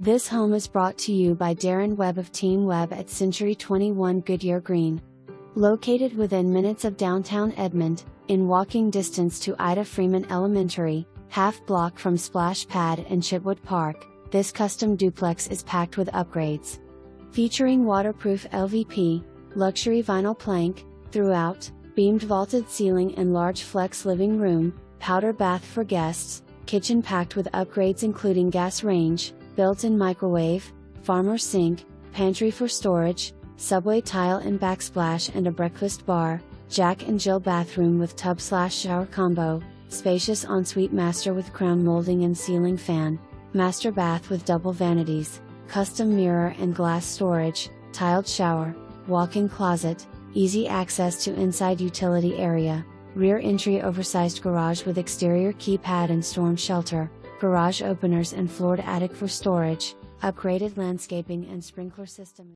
This home is brought to you by Darren Webb of Team Webb at Century 21 Goodyear Green. Located within minutes of downtown Edmond, in walking distance to Ida Freeman Elementary, half block from Splash Pad and Chitwood Park, this custom duplex is packed with upgrades. Featuring waterproof LVP, luxury vinyl plank, throughout, beamed vaulted ceiling and large flex living room, powder bath for guests, kitchen packed with upgrades including gas range, built-in microwave, farmer sink, pantry for storage, subway tile and backsplash and a breakfast bar, Jack and Jill bathroom with tub/shower combo, spacious ensuite master with crown molding and ceiling fan, master bath with double vanities, custom mirror and glass storage, tiled shower, walk-in closet, easy access to inside utility area, rear entry oversized garage with exterior keypad and storm shelter, garage openers and floored attic for storage, upgraded landscaping and sprinkler system.